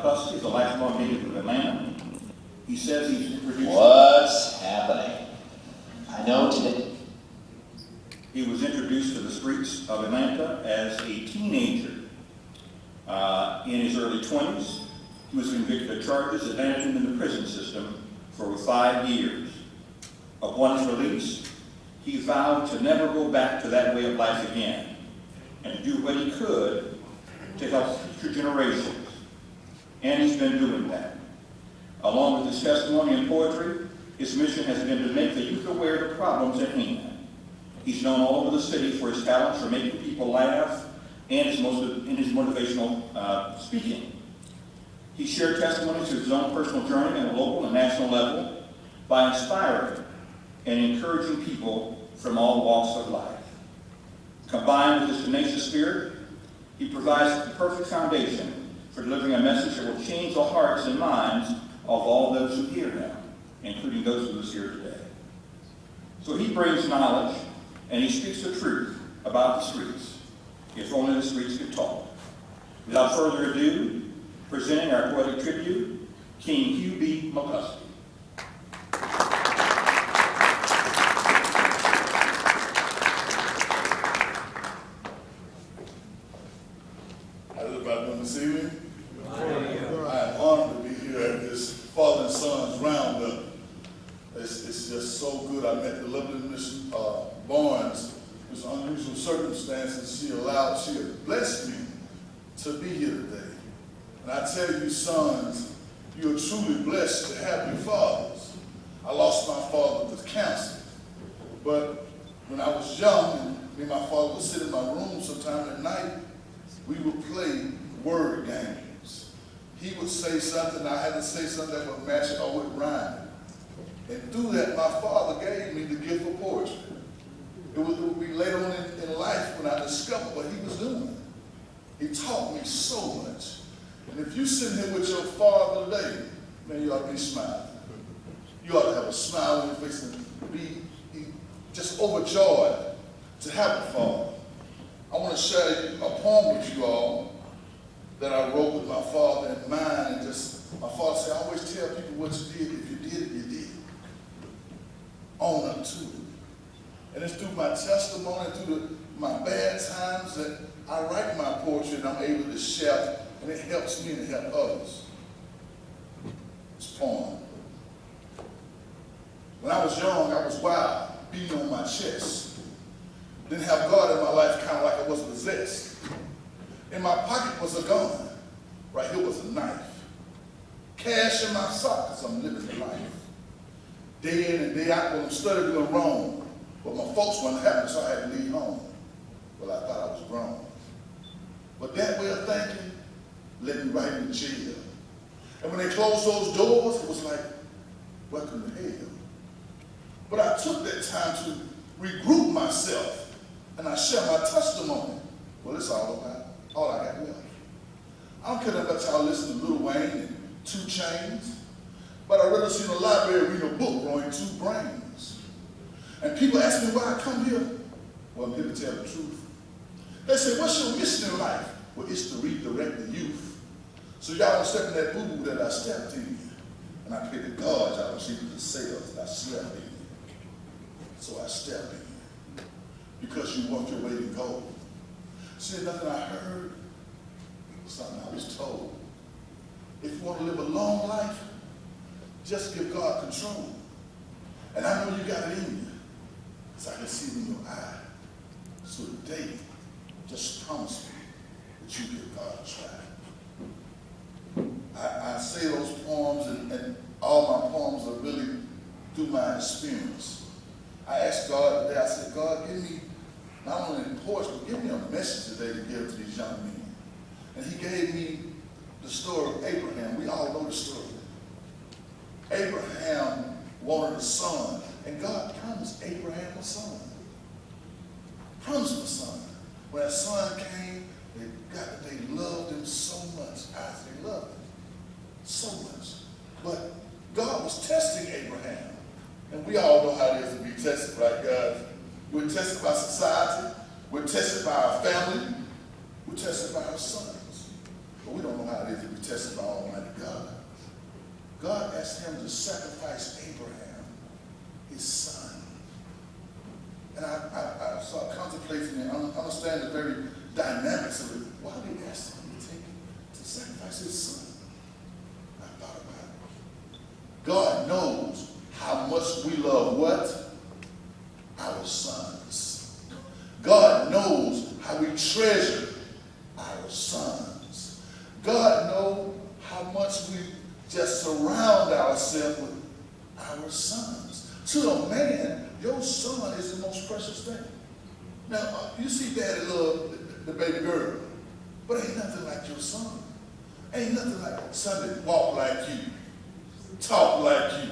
Mcclusky is a lifelong native of Atlanta. He says he's introduced... What's happening? I know today. He was introduced to the streets of Atlanta as a teenager. In his early 20s, he was convicted of charges that landed him in the prison system for 5 years. Upon his release, he vowed to never go back to that way of life again and to do what he could to help future generations. And he's been doing that. Along with his testimony and poetry, his mission has been to make the youth aware of the problems at hand. He's known all over the city for his talents for making people laugh and in his motivational speaking. He shared testimonies of his own personal journey at a local and national level by inspiring and encouraging people from all walks of life. Combined with his tenacious spirit, he provides the perfect foundation for delivering a message that will change the hearts and minds of all those who hear him, including those of us here today. So he brings knowledge and he speaks the truth about the streets, if only the streets could talk. Without further ado, presenting our poetic tribute, King Hugh B. Mcclusky. How's everybody doing this evening? I am honored to be here at this Father and Sons Roundup. It's just so good. I met the lovely Miss Barnes. It was unusual circumstances. She had blessed me to be here today. And I tell you, sons, you are truly blessed to have your fathers. I lost my father to cancer. But when I was young, and me and my father would sit in my room sometime at night, we would play word games. He would say something, I had to say something that would match it or would rhyme. And through that, my father gave me the gift of poetry. It would be later on in life when I discovered what he was doing. He taught me so much. And if you sit here with your father today, man, you ought to be smiling. You ought to have a smile on your face and be just overjoyed to have a father. I want to share a poem with you all that I wrote with my father in mind. And just, my father said, I always tell people what you did. If you did it, you did. Own up to it. And it's through my testimony, through my bad times that I write my poetry and I'm able to share, and it helps me and help others. This poem. When I was young, I was wild, beating on my chest. Didn't have God in my life, kind of like I was possessed. In my pocket was a gun. Right here was a knife. Cash in my sock, because I'm living the life. Day in and day out when I'm studying doing wrong. But my folks weren't happy, so I had to leave home. Well, I thought I was grown. But that way of thinking led me right into jail. And when they closed those doors, it was like, welcome to hell. But I took that time to regroup myself, and I share my testimony. Well, it's all I got left. I don't care about y'all listen to Lil Wayne and 2 Chainz, but I'd rather see in the library read a book growing 2 brains. And people ask me why I come here. Well, I'm here to tell the truth. They say, what's your mission in life? Well, it's to redirect the youth. So y'all don't step in that boo-boo that I stepped in. And I pray to God y'all don't see the cells that I slept in. So I stepped in. Because you want your way to go. See, nothing I heard, something I was told. If you want to live a long life, just give God control. And I know you got it in you. So I can see it in your eye. So today, just promise me that you give God a try. I say those poems, and all my poems are really through my experience. I asked God today, I said, God, give me not only the poetry, but give me a message today to give to these young men. And he gave me the story of Abraham. We all know the story. Abraham wanted a son, and God promised Abraham a son. Promised him a son. When that son came, they loved him so much. They loved him so much. But God was testing Abraham. And we all know how it is to be tested, right, guys? We're tested by society. We're tested by our family. We're tested by our sons. But we don't know how it is to be tested by Almighty asked him to sacrifice Abraham, his son. And I started contemplating and understand the very dynamics of it. Why did he ask him to sacrifice his son? I thought about it. God knows how much we love what? Our sons. God knows how we treasure our sons. God knows how much we just surround ourselves with our sons. To a man, your son is the most precious thing. Now, you see daddy love the baby girl, but ain't nothing like your son. Ain't nothing like son that walk like you, talk like you.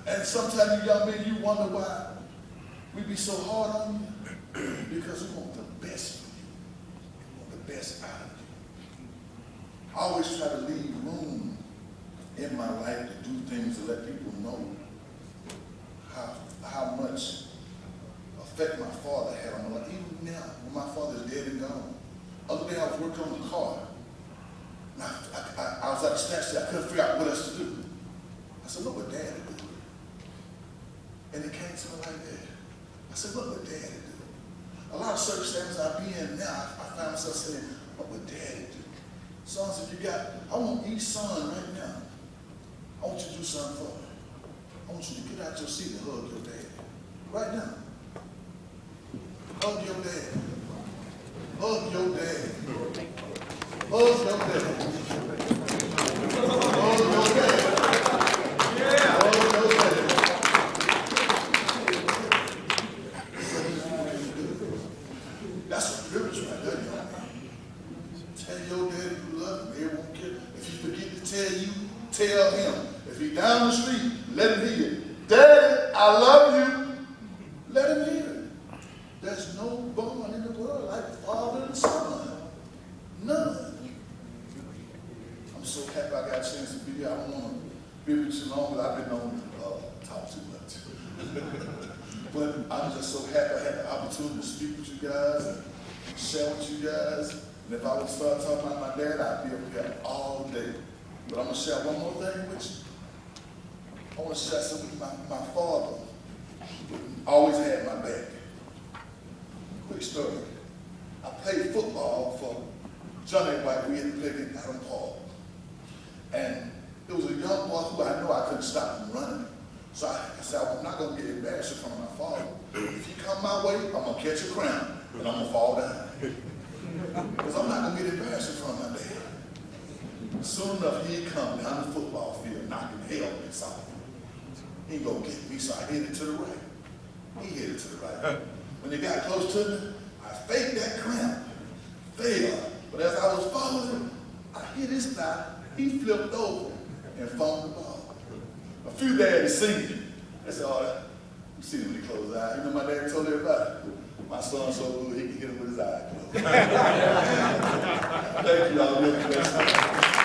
And sometimes you young men, you wonder why we be so hard on you, because we want the best for you. We want the best out of you. I always try to leave room in my life to do things to let people know how much effect my father had on my life. Even now, when my father is dead and gone. Other day I was working on the car. And I was at the station, I couldn't figure out what else to do. I said, look what Daddy did. And it came to me like that. I said, look what Daddy did. A lot of circumstances I be in now, I find myself saying, what would Daddy do? Sons, if you got, I want each son right now. I want you to do something for me. I want you to get out your seat and hug your dad. Right now. Hug your dad. Hug your dad. Hug your dad. Hug your dad. Hug your dad. That's a privilege right there, young man. Tell your daddy you love him. Everyone care. If he forget to tell you, tell him. If he down the street, let him hear it. Daddy, I love you. Let him hear it. There's no bond in the world like father and son. None. I'm so happy I got a chance to be here. I don't want to be with you long, but I've been known to talk too much. But I'm just so happy I had the opportunity to speak with you guys and share with you guys. And if I would start talking about my dad, I'd be up here all day. But I'm going to share one more thing with you. I want to share something with my father. Always had my back. Quick story. I played football for Johnny White. We had to play in Adam Park. And there was a young boy who I know I couldn't stop him running. So I said, I'm not going to get embarrassed in front of my father. If you come my way, I'm going to catch a crown and I'm going to fall down. Because I'm not going to get embarrassed in front of my dad. Soon enough, he'd come down the football field knocking helmets off. He ain't going to get me, so I hit it to the right. He hit it to the right. When they got close to me, I faked that cramp, fell. But as I was following him, I hit his thigh. He flipped over and fumbled the ball. A few daddies seen it. They said, oh, you see him when he closed his eyes. You know, my dad told everybody, my son's so good, he can hit him with his eyes closed. Thank you, y'all.